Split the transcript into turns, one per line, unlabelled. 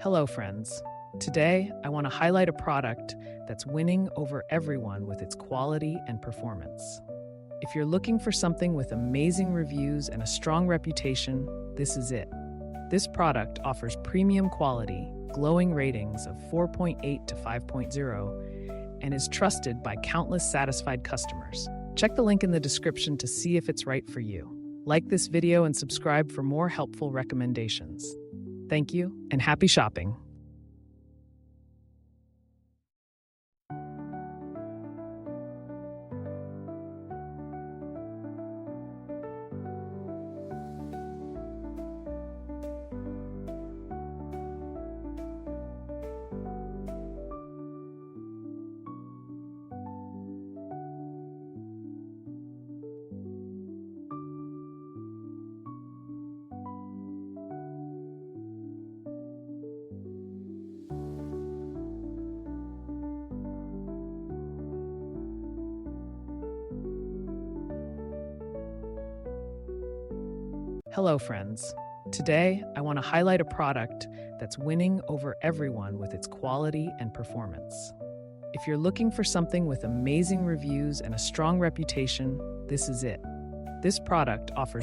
Hello, friends. Today, I want to highlight a product that's winning over everyone with its quality and performance. If you're looking for something with amazing reviews and a strong reputation, this is it. This product offers premium quality, glowing ratings of 4.8 to 5.0, and is trusted by countless satisfied customers. Check the link in the description to see if it's right for you. Like this video and subscribe for more helpful recommendations. Thank you, and happy shopping. Hello, friends. Today, I want to highlight a product that's winning over everyone with its quality and performance. If you're looking for something with amazing reviews and a strong reputation, this is it. This product offers